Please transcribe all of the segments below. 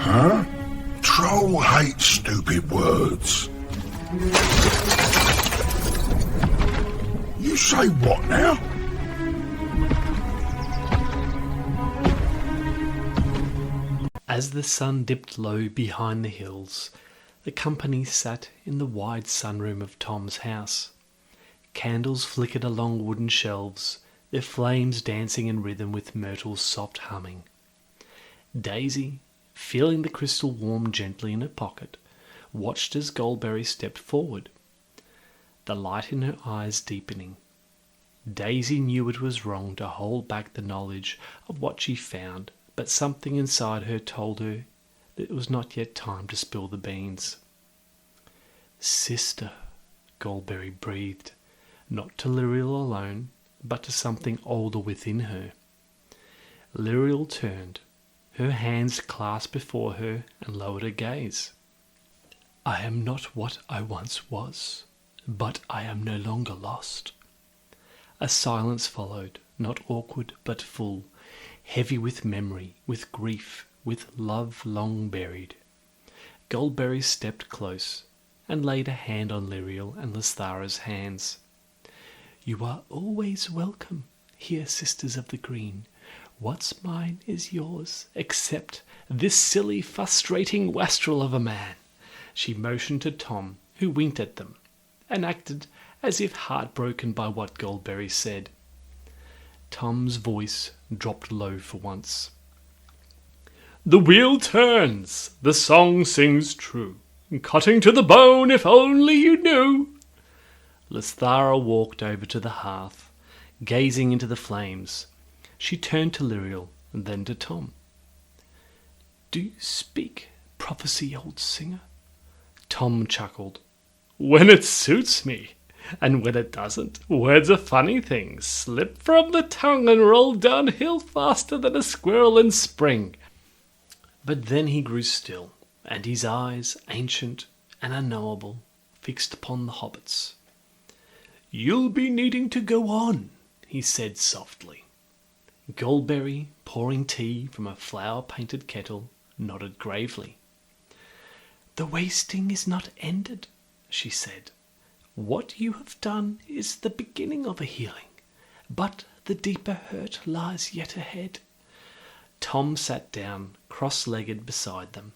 Huh? Troll hates stupid words. You say what now? As the sun dipped low behind the hills, the company sat in the wide sunroom of Tom's house. Candles flickered along wooden shelves, their flames dancing in rhythm with Myrtle's soft humming. Daisy, feeling the crystal warm gently in her pocket, watched as Goldbery stepped forward, the light in her eyes deepening. Daisy knew it was wrong to hold back the knowledge of what she found, but something inside her told her that it was not yet time to spill the beans. "Sister," Goldbery breathed, not to Liriel alone, but to something older within her. Liriel turned, her hands clasped before her, and lowered her gaze. "I am not what I once was, but I am no longer lost." A silence followed, not awkward but full, heavy with memory, with grief, with love long buried. Goldbery stepped close and laid a hand on Liriel and Lasthara's hands. "You are always welcome here, Sisters of the Green. What's mine is yours, except this silly, frustrating wastrel of a man." She motioned to Tom, who winked at them, and acted as if heartbroken by what Goldbery said. Tom's voice dropped low for once. "The wheel turns, the song sings true, cutting to the bone if only you knew." Lasthara walked over to the hearth, gazing into the flames. She turned to Liriel and then to Tom. "Do you speak prophecy, old singer?" Tom chuckled. "When it suits me. And when it doesn't, words are funny things, slip from the tongue and roll downhill faster than a squirrel in spring." But then he grew still, and his eyes, ancient and unknowable, fixed upon the hobbits. "You'll be needing to go on," he said softly. Goldbery, pouring tea from a flower-painted kettle, nodded gravely. "The wasting is not ended," she said. "What you have done is the beginning of a healing, but the deeper hurt lies yet ahead." Tom sat down, cross-legged beside them.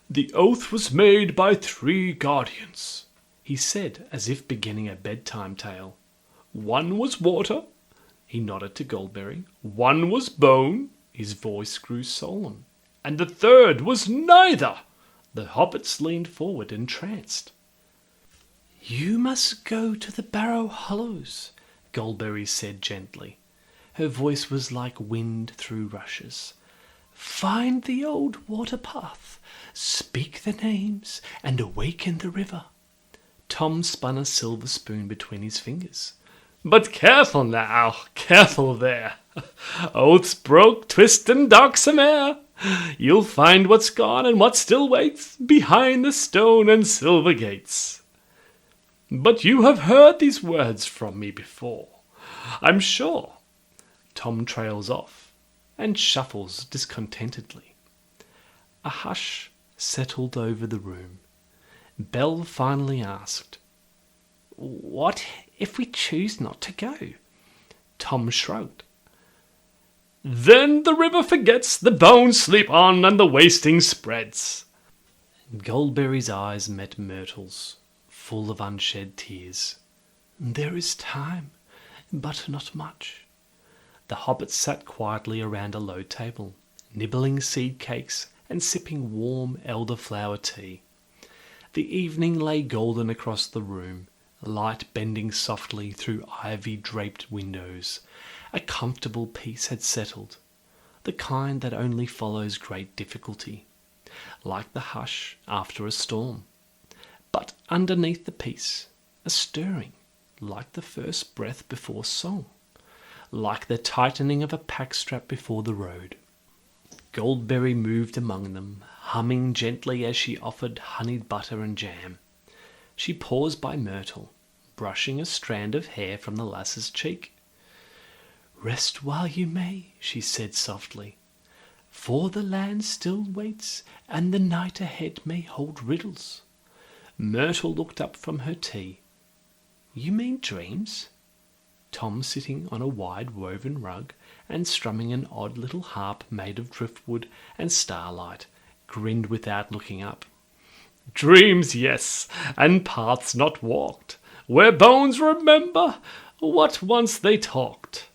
"The oath was made by 3 guardians," he said, as if beginning a bedtime tale. "One was water," he nodded to Goldbery. "One was bone," his voice grew solemn. "And the third was neither." The hobbits leaned forward, entranced. "You must go to the Barrow Hollows," Goldbery said gently. Her voice was like wind through rushes. "Find the old water path, speak the names, and awaken the river." Tom spun a silver spoon between his fingers. "But careful now, careful there. Oaths broke, twist and darksome air. You'll find what's gone and what still waits behind the stone and silver gates. But you have heard these words from me before, I'm sure." Tom trails off and shuffles discontentedly. A hush settled over the room. Belle finally asked, "What if we choose not to go?" Tom shrugged. "Then the river forgets, the bones sleep on, and the wasting spreads." Goldbery's eyes met Myrtle's, full of unshed tears. "There is time, but not much." The hobbits sat quietly around a low table, nibbling seed cakes and sipping warm elderflower tea. The evening lay golden across the room, light bending softly through ivy-draped windows. A comfortable peace had settled, the kind that only follows great difficulty, like the hush after a storm. But underneath the peace, a stirring, like the first breath before song, like the tightening of a pack strap before the road. Goldbery moved among them, humming gently as she offered honeyed butter and jam. She paused by Myrtle, brushing a strand of hair from the lass's cheek. "Rest while you may," she said softly. For the land still waits, and the night ahead may hold riddles. Myrtle looked up from her tea. You mean dreams? Tom, sitting on a wide woven rug and strumming an odd little harp made of driftwood and starlight, grinned without looking up. Dreams, yes, and paths not walked, where bones remember what once they talked.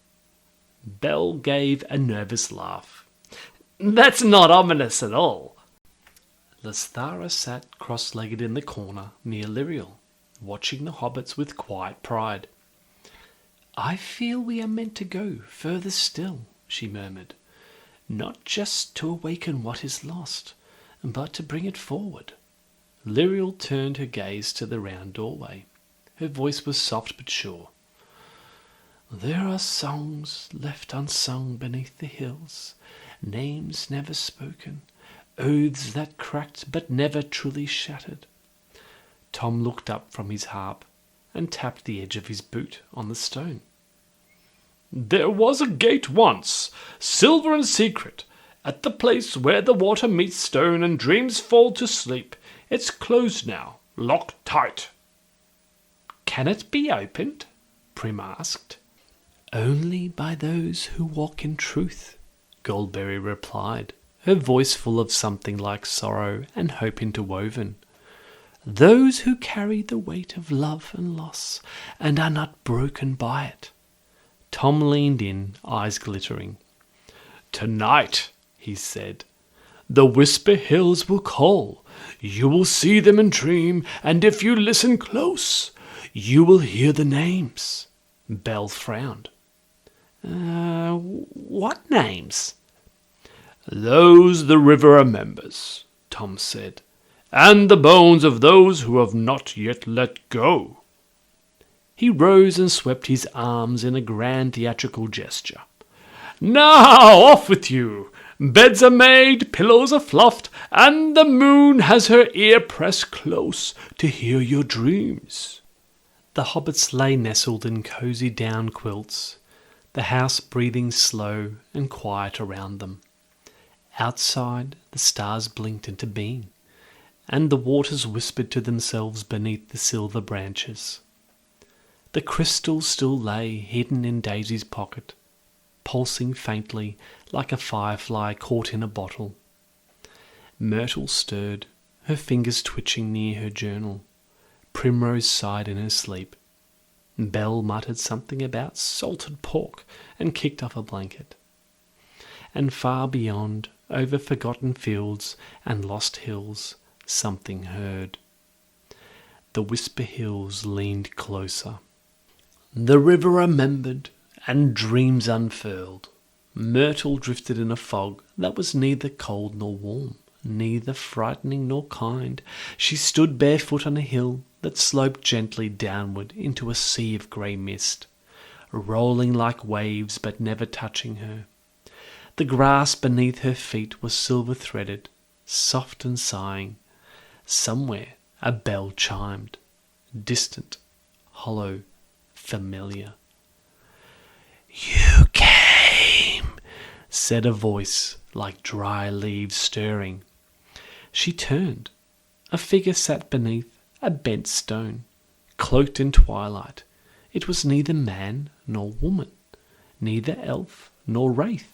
Belle gave a nervous laugh. That's not ominous at all. Lasthara sat cross-legged in the corner near Liriel, watching the hobbits with quiet pride. I feel we are meant to go further still, she murmured, not just to awaken what is lost, but to bring it forward. Liriel turned her gaze to the round doorway. Her voice was soft but sure. There are songs left unsung beneath the hills, names never spoken, oaths that cracked but never truly shattered. Tom looked up from his harp and tapped the edge of his boot on the stone. There was a gate once, silver and secret, at the place where the water meets stone and dreams fall to sleep. It's closed now, locked tight. Can it be opened? Prim asked. Only by those who walk in truth, Goldbery replied, her voice full of something like sorrow and hope interwoven. Those who carry the weight of love and loss and are not broken by it. Tom leaned in, eyes glittering. Tonight, he said, the Whisper Hills will call. You will see them and dream, and if you listen close, you will hear the names. Belle frowned. What names? Those the river remembers, Tom said, and the bones of those who have not yet let go. He rose and swept his arms in a grand theatrical gesture. Now, off with you! Beds are made, pillows are fluffed, and the moon has her ear pressed close to hear your dreams. The hobbits lay nestled in cosy down quilts, the house breathing slow and quiet around them. Outside, the stars blinked into being, and the waters whispered to themselves beneath the silver branches. The crystal still lay hidden in Daisy's pocket, pulsing faintly like a firefly caught in a bottle. Myrtle stirred, her fingers twitching near her journal. Primrose sighed in her sleep. Belle muttered something about salted pork and kicked off a blanket. And far beyond, over forgotten fields and lost hills, something heard. The Whisper Hills leaned closer. The river remembered, and dreams unfurled. Myrtle drifted in a fog that was neither cold nor warm, neither frightening nor kind. She stood barefoot on a hill that sloped gently downward into a sea of grey mist, rolling like waves but never touching her. The grass beneath her feet was silver-threaded, soft and sighing. Somewhere a bell chimed, distant, hollow, familiar. You came, said a voice like dry leaves stirring. She turned. A figure sat beneath a bent stone, cloaked in twilight. It was neither man nor woman, neither elf nor wraith.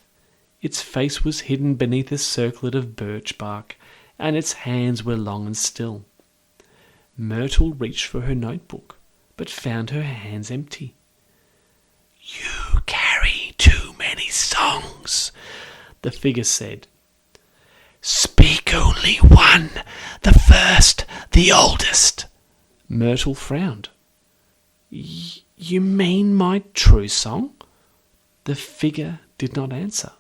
Its face was hidden beneath a circlet of birch bark, and its hands were long and still. Myrtle reached for her notebook, but found her hands empty. You carry too many songs, the figure said. Speak only one, the first, the oldest. Myrtle frowned. You mean my true song? The figure did not answer.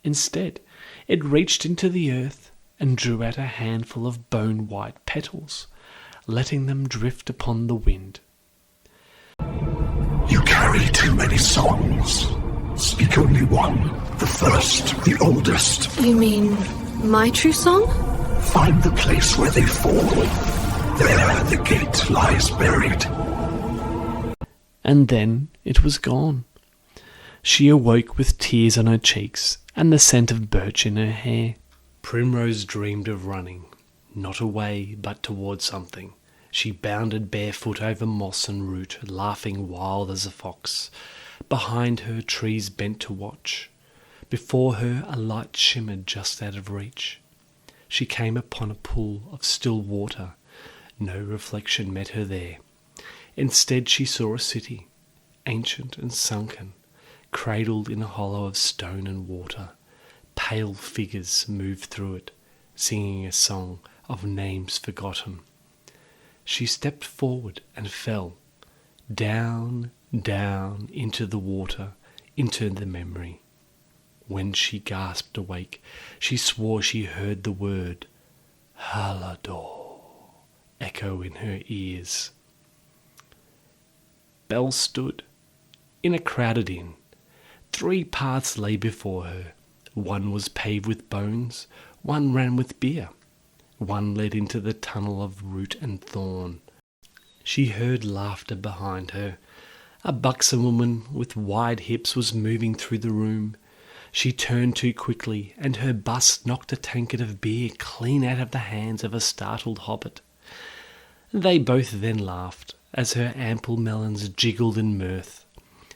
Instead, it reached into the earth and drew out a handful of bone-white petals, letting them drift upon the wind. You carry too many songs. Speak only one, the first, the oldest. You mean my true song? Find the place where they fall. There the gate lies buried. And then it was gone. She awoke with tears on her cheeks and the scent of birch in her hair. Primrose dreamed of running, not away but towards something. She bounded barefoot over moss and root, laughing wild as a fox. Behind her, trees bent to watch. Before her, a light shimmered just out of reach. She came upon a pool of still water. No reflection met her there. Instead, she saw a city, ancient and sunken, cradled in a hollow of stone and water. Pale figures moved through it, singing a song of names forgotten. She stepped forward and fell, down, down into the water, into the memory. When she gasped awake, she swore she heard the word Halador echo in her ears. Belle stood in a crowded inn. 3 paths lay before her. One was paved with bones, one ran with beer. One led into the tunnel of root and thorn. She heard laughter behind her. A buxom woman with wide hips was moving through the room. She turned too quickly, and her bust knocked a tankard of beer clean out of the hands of a startled hobbit. They both then laughed, as her ample melons jiggled in mirth.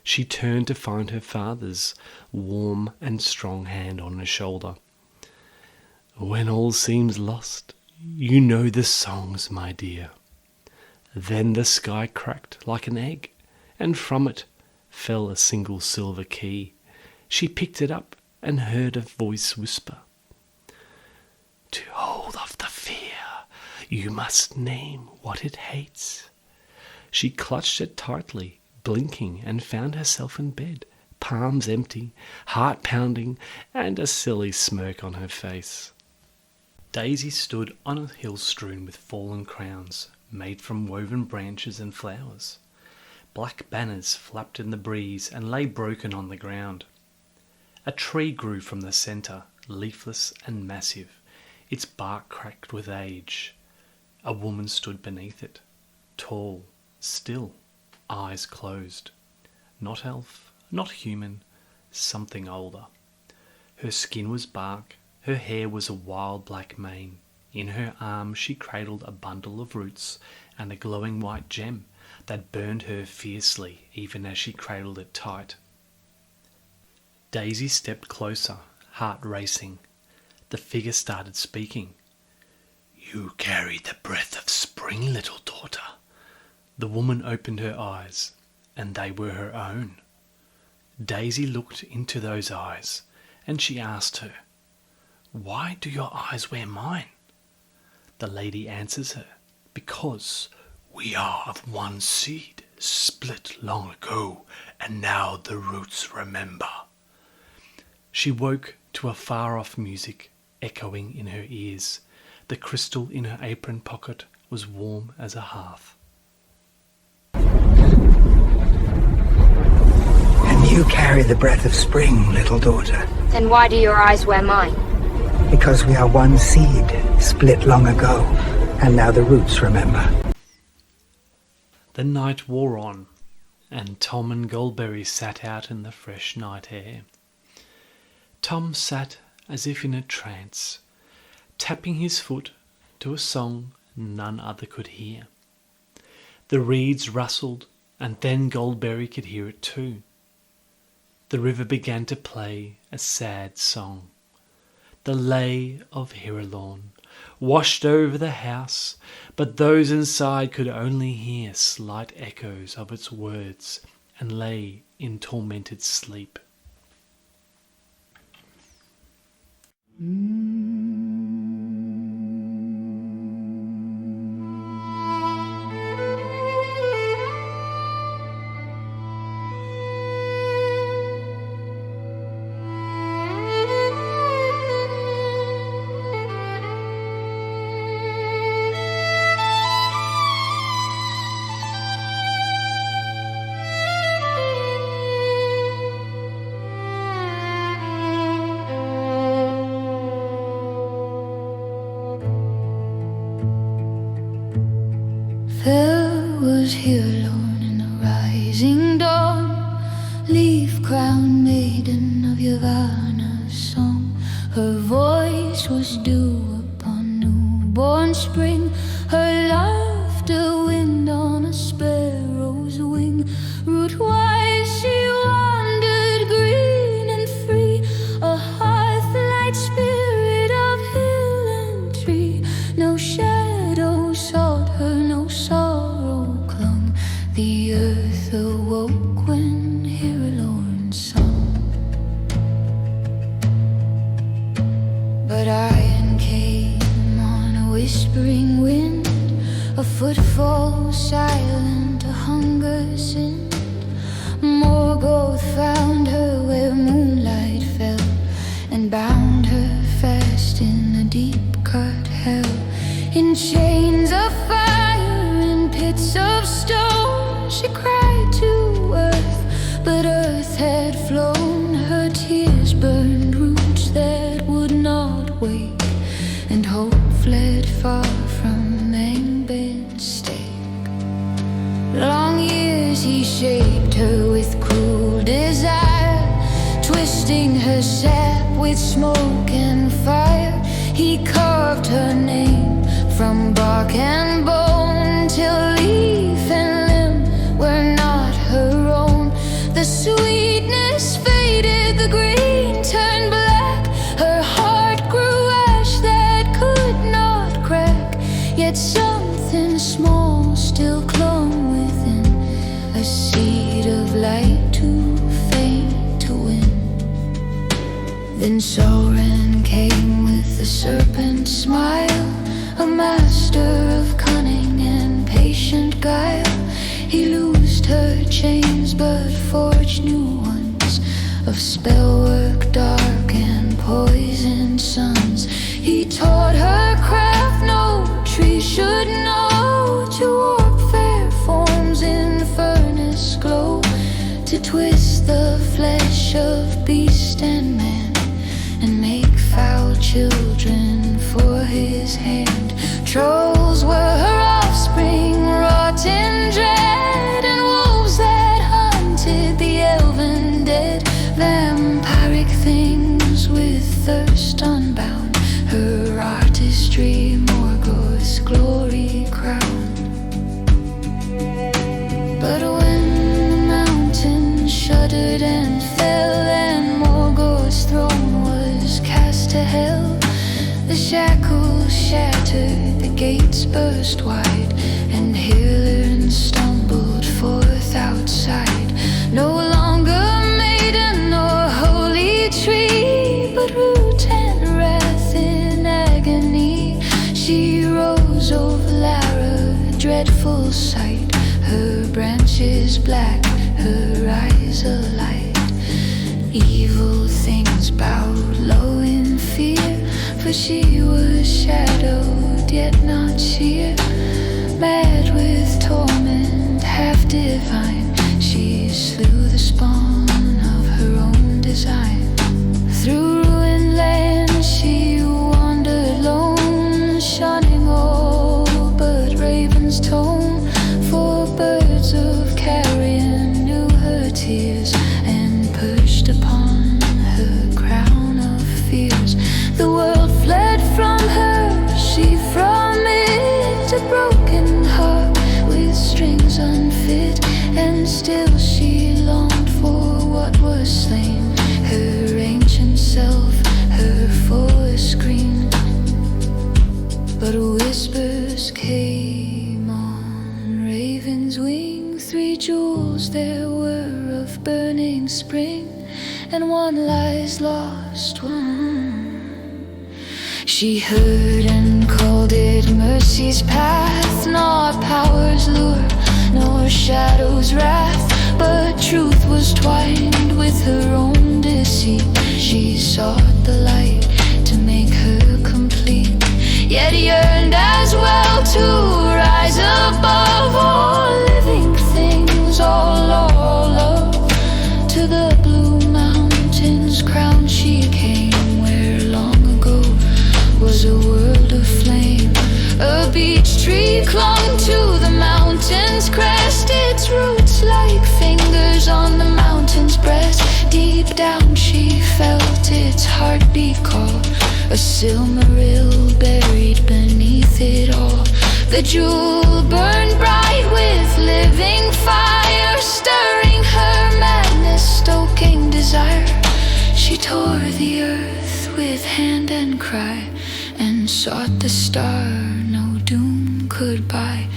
She turned to find her father's warm and strong hand on her shoulder. When all seems lost, you know the songs, my dear. Then the sky cracked like an egg, and from it fell a single silver key. She picked it up and heard a voice whisper, "To hold off the fear, you must name what it hates." She clutched it tightly, blinking, and found herself in bed, palms empty, heart pounding, and a silly smirk on her face. Daisy stood on a hill strewn with fallen crowns, made from woven branches and flowers. Black banners flapped in the breeze and lay broken on the ground. A tree grew from the centre, leafless and massive, its bark cracked with age. A woman stood beneath it, tall, still, eyes closed. Not elf, not human, something older. Her skin was bark, her hair was a wild black mane. In her arms she cradled a bundle of roots and a glowing white gem that burned her fiercely even as she cradled it tight. Daisy stepped closer, heart racing. The figure started speaking. "You carry the breath of spring, little daughter." The woman opened her eyes, and they were her own. Daisy looked into those eyes, and she asked her, "Why do your eyes wear mine?" The lady answers her, "Because we are of one seed, split long ago, and now the roots remember." She woke to a far-off music echoing in her ears. The crystal in her apron pocket was warm as a hearth. "And you carry the breath of spring, little daughter." Then why do your eyes wear mine? "Because we are one seed, split long ago, and now the roots remember." The night wore on, and Tom and Goldbery sat out in the fresh night air. Tom sat as if in a trance, tapping his foot to a song none other could hear. The reeds rustled, and then Goldbery could hear it too. The river began to play a sad song. The lay of Hirelorn washed over the house, but those inside could only hear slight echoes of its words and lay in tormented sleep. There was here alone in the rising dawn, leaf-crowned Savannah song. Her voice was dew upon newborn spring, her laughter wind on a sparrow's wing. Route-wise she wandered green and free, a hearth-light spirit of hill and tree. No shadow sought her, no sorrow clung. The earth awoke when Liriel sung. But Iron came on a whispering wind, a footfall silent, a hunger sinned. Morgoth found her where moonlight fell, and bound her fast in a deep-cut hell. In chains of fire, in pits of stone, she cried to earth, but earth had flown. Her tears burned roots that would not wake, and hope fled far from Angbed's stake. Long years he shaped her with cruel desire, twisting her sap with smoke and fire. He carved her name from bark and bone, till leaf and limb were not her own. The sweetness faded, the green turned black. Her heart grew ash that could not crack, yet something small still clung within, a seed of light too faint to win. Then Soren came with a serpent smile, a master of cunning and patient guile. He loosed her chains but forged new ones, of spellwork dark and poisoned suns. He taught her craft no tree should know, to warp fair forms in furnace glow, to twist the flesh of beast and man, and make foul children for his hand. Trolls were her offspring, wrought in dread, and wolves that hunted the elven dead. Vampiric things with thirst unbound, her artistry Morgoth's glory crowned. But when the mountain shuddered and fell, and Morgoth's throne was cast to hell, the shackles shattered, the gates burst wide, and Helen stumbled forth outside. No longer maiden nor holy tree, but root and wrath in agony. She rose over Lara, a dreadful sight, her branches black, her eyes alight. Evil things bowed low in fear, for she was shadowed yet not sheer. Mad with torment, half divine, she slew the spawn of her own design. Through ruined lands she wandered lone, shunning all but raven's tone. For birds of carrion knew her tears, and perched upon her crown of fears. The world fled from her, she from it, a broken heart with strings unfit. And still she longed for what was slain, her ancient self, her forest green. But whispers came on raven's wing, 3 jewels there were of burning spring, and one lies lost, one. She heard and called it mercy's path, not power's lure, nor shadow's wrath, but truth was twined with her own deceit. She sought the light to make her complete, yet yearned as well to rise above all living things, all love. To the blue mountains crowned she came, where long ago was a world of flame. A beech tree clung to the mountain's crest, its roots like fingers on the mountain's breast. Deep down she felt its heartbeat call. A Silmaril buried beneath it all. The jewel burned bright with living fire, stirring her madness, stoking desire. She tore the earth with hand and cry, and sought the star no doom could buy.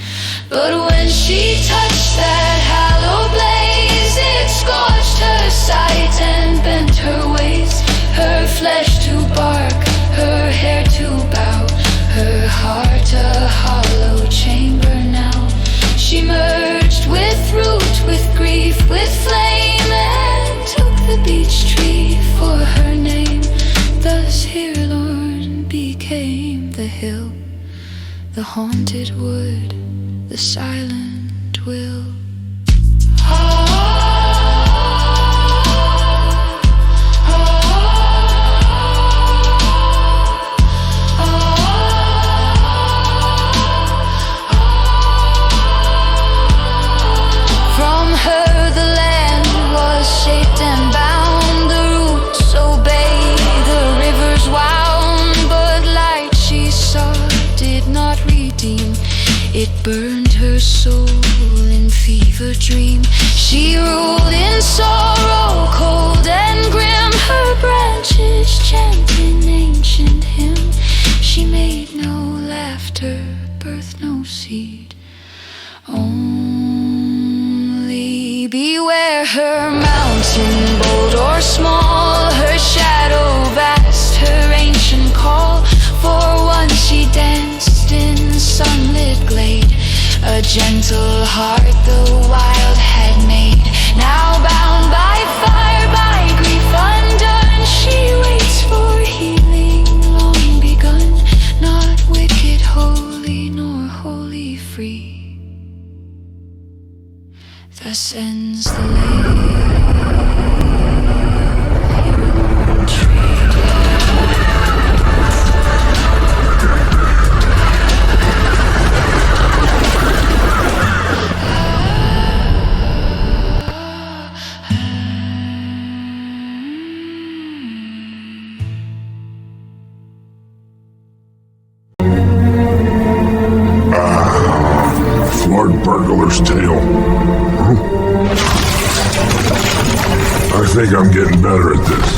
But when she touched that hallowed blaze, it scorched her sight and bent her ways. Her flesh to bark, her hair to bow, her heart a hollow chamber now. She merged with root, with grief, with flame, and took the beech tree for her name. Thus Hirelorn became the hill, the haunted wood, the silent will. From her the land was shaped and bound, the roots obeyed, the rivers wound, but light she saw did not redeem. It burned her soul in fever dream. She ruled in sorrow, cold and grim, her branches chanting ancient hymn. She made no laughter, birthed no seed. Only beware her mountain, bold or small, her shadow vast, her ancient call. For once she danced in sunlit glade, a gentle heart the wild had made. Now bound by fire, by grief undone, she waits for healing long begun. Not wicked holy, nor wholly free. Thus ends the Flood burglar's tale. I think I'm getting better at this.